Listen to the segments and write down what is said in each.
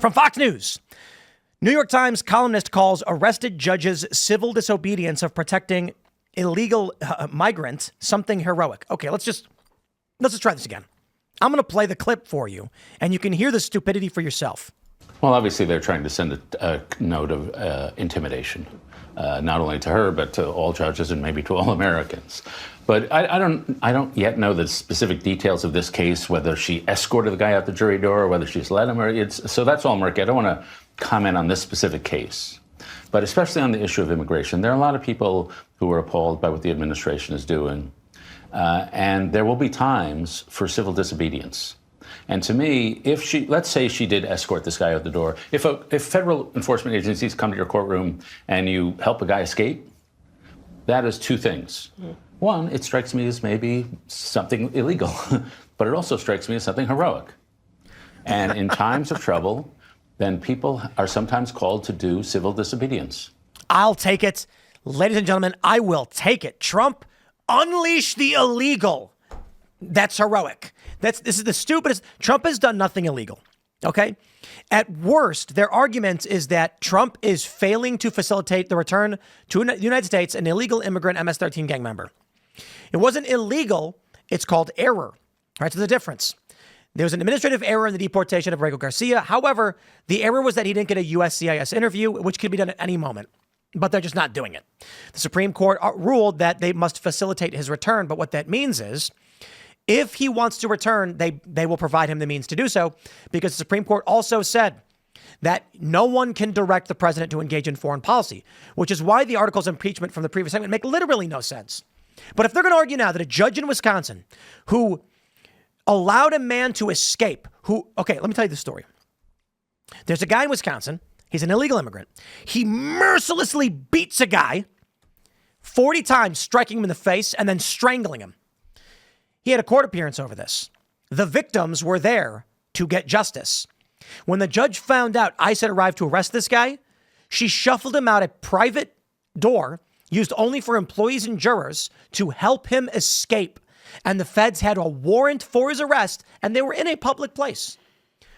From Fox News. New York Times columnist calls arrested judge's civil disobedience of protecting illegal migrants something heroic. Okay, let's just try this again. I'm going to play the clip for you, and you can hear the stupidity for yourself. Well, obviously, they're trying to send a note of intimidation, not only to her, but to all judges and maybe to all Americans. But I don't yet know the specific details of this case, whether she escorted the guy out the jury door or whether she's let him. So that's all murky. I don't want to comment on this specific case. But especially on the issue of immigration, there are a lot of people who are appalled by what the administration is doing. And there will be times for civil disobedience. And to me, let's say she did escort this guy out the door. If federal enforcement agencies come to your courtroom and you help a guy escape, that is two things. One, it strikes me as maybe something illegal, but it also strikes me as something heroic. And in times of trouble, then people are sometimes called to do civil disobedience. I'll take it. Ladies and gentlemen, I will take it. Trump, unleash the illegal. That's heroic. This is the stupidest. Trump has done nothing illegal. Okay? At worst, their argument is that Trump is failing to facilitate the return to the United States an illegal immigrant MS-13 gang member. It wasn't illegal. It's called error. Right? So there's a difference. There was an administrative error in the deportation of Borrego Garcia. However, the error was that he didn't get a USCIS interview, which could be done at any moment. But they're just not doing it. The Supreme Court ruled that they must facilitate his return. But what that means is, if he wants to return, they will provide him the means to do so, because the Supreme Court also said that no one can direct the president to engage in foreign policy, which is why the articles of impeachment from the previous segment make literally no sense. But if they're going to argue now that a judge in Wisconsin who allowed a man to escape, okay, let me tell you the story. There's a guy in Wisconsin. He's an illegal immigrant. He mercilessly beats a guy 40 times, striking him in the face and then strangling him. He had a court appearance over this. The victims were there to get justice. When the judge found out ICE had arrived to arrest this guy, she shuffled him out a private door used only for employees and jurors to help him escape. And the feds had a warrant for his arrest, and they were in a public place.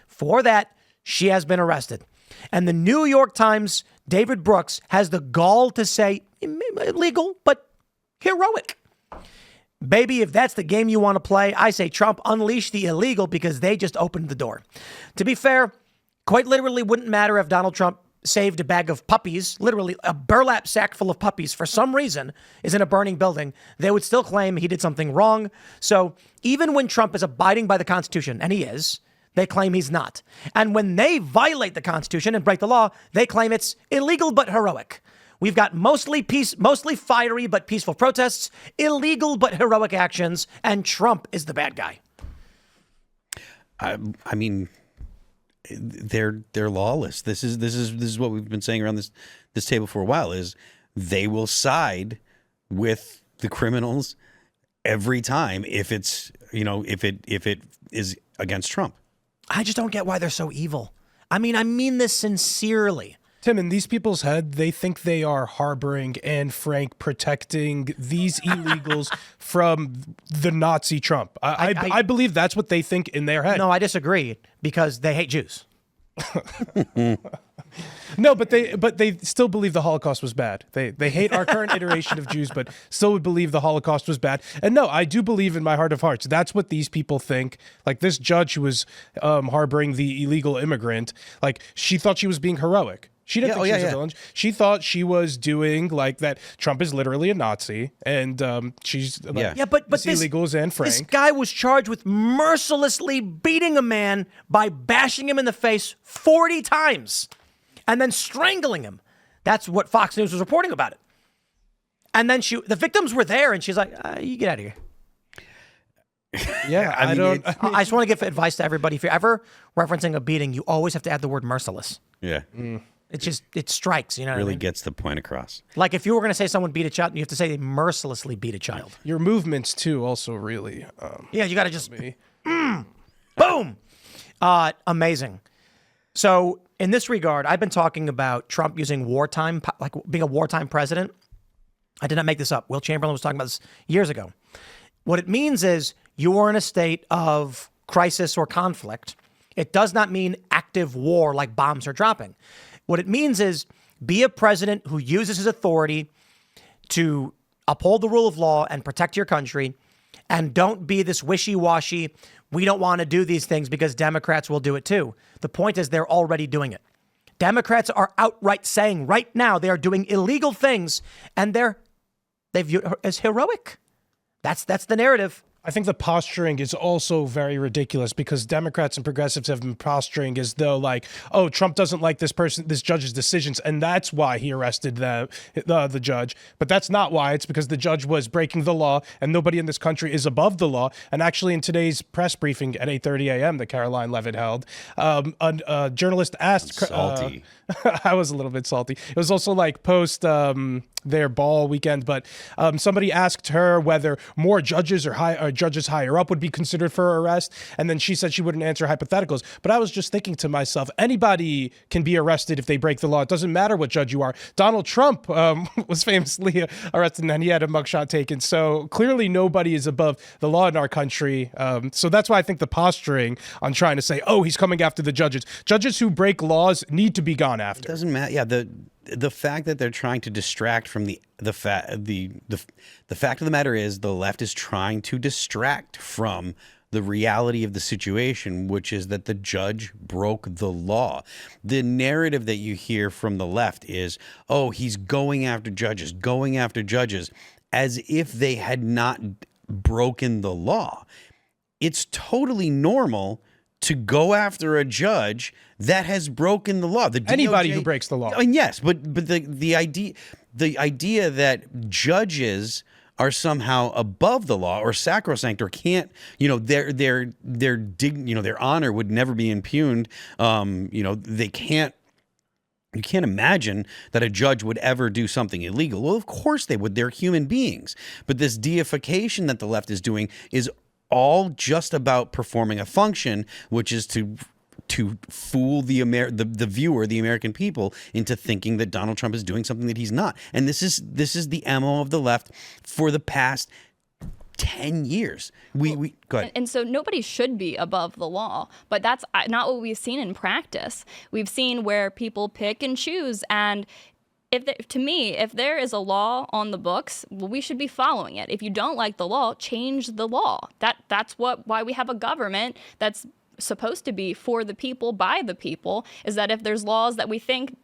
For that, she has been arrested. And the New York Times, David Brooks, has the gall to say, illegal, but heroic. Baby, if that's the game you want to play, I say Trump unleash the illegal because they just opened the door. To be fair, quite literally wouldn't matter if Donald Trump saved a bag of puppies, literally a burlap sack full of puppies for some reason is in a burning building. They would still claim he did something wrong. So even when Trump is abiding by the Constitution, and he is, they claim he's not. And when they violate the Constitution and break the law, they claim it's illegal but heroic. We've got mostly fiery but peaceful protests, illegal but heroic actions, and Trump is the bad guy. I mean, they're lawless. This is what we've been saying around this table for a while. Is they will side with the criminals every time if it's if it is against Trump. I just don't get why they're so evil. I mean this sincerely. Tim, in these people's head, they think they are harboring Anne Frank, protecting these illegals from the Nazi Trump. I believe that's what they think in their head. No, I disagree, because they hate Jews. No, but they still believe the Holocaust was bad. They hate our current iteration of Jews, but still would believe the Holocaust was bad. And no, I do believe in my heart of hearts, that's what these people think. Like this judge who was harboring the illegal immigrant, like she thought she was being heroic. She didn't think she was a villain. She thought she was doing like that. Trump is literally a Nazi, and she's but this illegal is Anne Frank. This guy was charged with mercilessly beating a man by bashing him in the face 40 times and then strangling him. That's what Fox News was reporting about it. And then the victims were there, and she's like, "You get out of here." Yeah, I just want to give advice to everybody. If you're ever referencing a beating, you always have to add the word merciless. Yeah. It strikes, you know. Really gets the point across. Like if you were going to say someone beat a child, you have to say they mercilessly beat a child. Your movements too, also really. You got to just boom. Amazing. So in this regard, I've been talking about Trump using wartime, like being a wartime president. I did not make this up. Will Chamberlain was talking about this years ago. What it means is you are in a state of crisis or conflict. It does not mean active active war like bombs are dropping. What it means is be a president who uses his authority to uphold the rule of law and protect your country, and don't be this wishy-washy, we don't want to do these things because Democrats will do it too. The point is they're already doing it. Democrats are outright saying right now they are doing illegal things, and they view it as heroic. That's the narrative. I think the posturing is also very ridiculous because Democrats and progressives have been posturing as though like, oh, Trump doesn't like this judge's decisions, and that's why he arrested the judge. But that's not why. It's because the judge was breaking the law, and nobody in this country is above the law. And actually, in today's press briefing at 8:30 a.m. that Caroline Levitt held, a journalist asked, Salty. I was a little bit salty. It was also like post their ball weekend, but somebody asked her whether more judges or judges higher up would be considered for arrest, and then she said she wouldn't answer hypotheticals. But I was just thinking to myself, anybody can be arrested if they break the law. It doesn't matter what judge you are. Donald Trump was famously arrested and he had a mugshot taken. So clearly nobody is above the law in our country. So that's why I think the posturing on trying to say, oh, he's coming after the judges. Judges who break laws need to be gone after. It doesn't matter. Yeah, the fact that they're trying to distract from the fact of the matter is the left is trying to distract from the reality of the situation, which is that the judge broke the law. The narrative that you hear from the left is, oh, he's going after judges, as if they had not broken the law. It's totally normal to go after a judge that has broken the law. Anybody who breaks the law. And yes, but the idea that judges are somehow above the law or sacrosanct or can't, their honor would never be impugned. They can't. You can't imagine that a judge would ever do something illegal. Well, of course they would. They're human beings. But this deification that the left is doing is all just about performing a function, which is to fool the viewer, the American people, into thinking that Donald Trump is doing something that he's not. And this is the MO of the left for the past 10 years. We go ahead. And so nobody should be above the law, but that's not what we've seen in practice. We've seen where people pick and choose, and to me, if there is a law on the books, well, we should be following it. If you don't like the law, change the law. That's why we have a government that's supposed to be for the people, by the people, is that if there's laws that we think,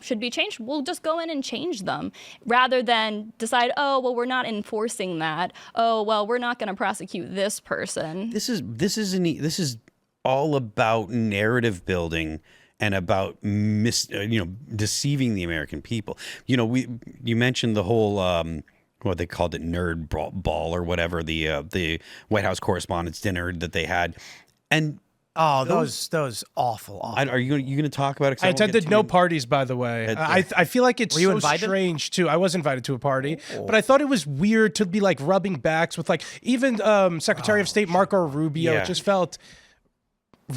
should be changed, we'll just go in and change them rather than decide, oh, well, we're not enforcing that. Oh, well, we're not going to prosecute this person. This is all about narrative building and about deceiving the American people. You mentioned the whole what they called it, nerd ball or whatever, the White House Correspondents' Dinner that they had, and those awful. Are you going to talk about it? I attended no parties, by the way. I feel like it's so strange too. I was invited to a party, but I thought it was weird to be like rubbing backs with like even Secretary of State Marco Rubio. Yeah. It just felt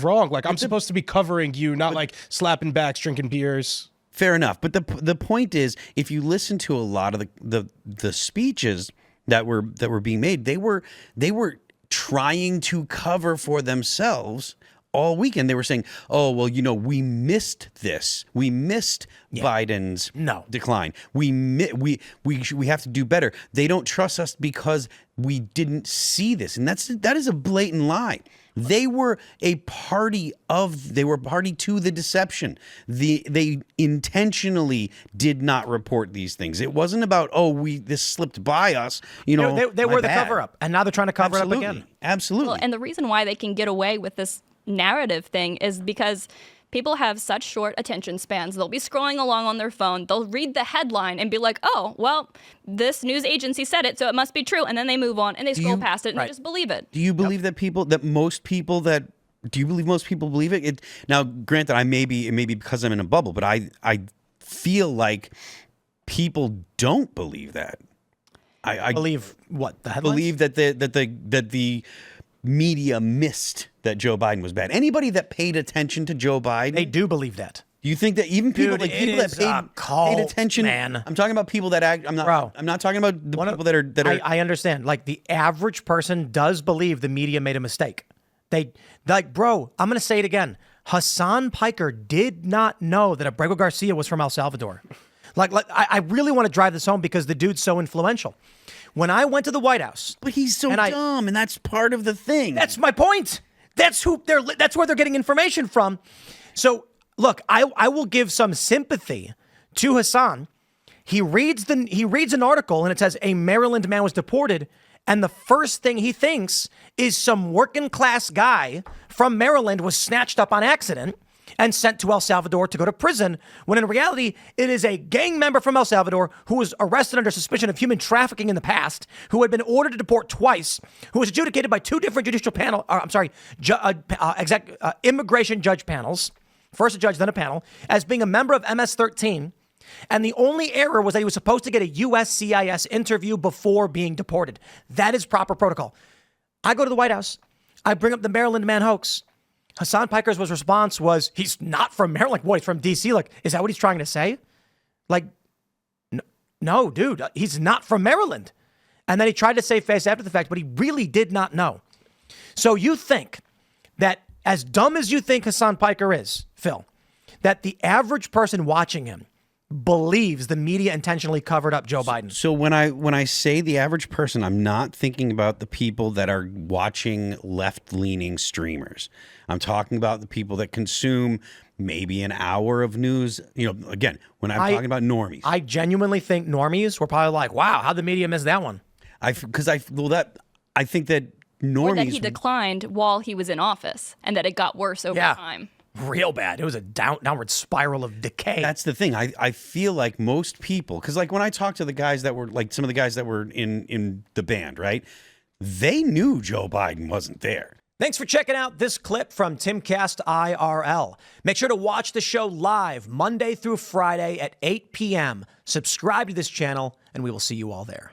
wrong. Like I'm supposed to be covering you, not like slapping backs, drinking beers. Fair enough, but the point is, if you listen to a lot of the speeches that were being made, they were trying to cover for themselves all weekend. They were saying, oh, well, we missed this. We missed Biden's decline. We have to do better. They don't trust us because we didn't see this. And that is a blatant lie. They were party to the deception. They intentionally did not report these things. It wasn't about, this slipped by us. They were the cover up, and now they're trying to cover it up again. Absolutely. Well, and the reason why they can get away with this narrative thing is because people have such short attention spans. They'll be scrolling along on their phone. They'll read the headline and be like, oh, well, this news agency said it, so it must be true. And then they move on and they scroll past it and they just believe it. Do you believe most people believe it? Now, granted, it may be because I'm in a bubble, but I feel like people don't believe that. I believe what? The headlines? Believe that the media missed that Joe Biden was bad. Anybody that paid attention to Joe Biden, they do believe that. Do you think that even people that paid attention? Man. I'm talking about people that act. I'm not talking about the people that are. I understand. Like the average person does believe the media made a mistake. Bro, I'm going to say it again. Hassan Piker did not know that Abrego Garcia was from El Salvador. I really want to drive this home because the dude's so influential. When I went to the White House, But he's so dumb, and that's part of the thing. that's my point. That's where they're getting information from. So look, I will give some sympathy to Hassan. He reads an article and it says a Maryland man was deported, and the first thing he thinks is some working class guy from Maryland was snatched up on accident and sent to El Salvador to go to prison, when in reality, it is a gang member from El Salvador who was arrested under suspicion of human trafficking in the past, who had been ordered to deport twice, who was adjudicated by two different immigration judge panels, first a judge, then a panel, as being a member of MS-13. And the only error was that he was supposed to get a USCIS interview before being deported. That is proper protocol. I go to the White House. I bring up the Maryland man hoax. Hassan Piker's response was, he's not from Maryland. Boy, he's from D.C. Like, is that what he's trying to say? Like, no, dude, he's not from Maryland. And then he tried to save face after the fact, but he really did not know. So you think that, as dumb as you think Hassan Piker is, Phil, that the average person watching him believes the media intentionally covered up Joe Biden? So when I say the average person, I'm not thinking about the people that are watching left-leaning streamers. I'm talking about the people that consume maybe an hour of news. You know, again, when I'm talking about normies, I genuinely think normies were probably like, "Wow, how'd the media miss that one?" I think that normies, Or that he declined while he was in office, and that it got worse over time. Real bad. It was a downward spiral of decay. That's the thing. I feel like most people, because like when I talked to the guys that were like some of the guys that were in the band, right? They knew Joe Biden wasn't there. Thanks for checking out this clip from Timcast IRL. Make sure to watch the show live Monday through Friday at 8 p.m. Subscribe to this channel, and we will see you all there.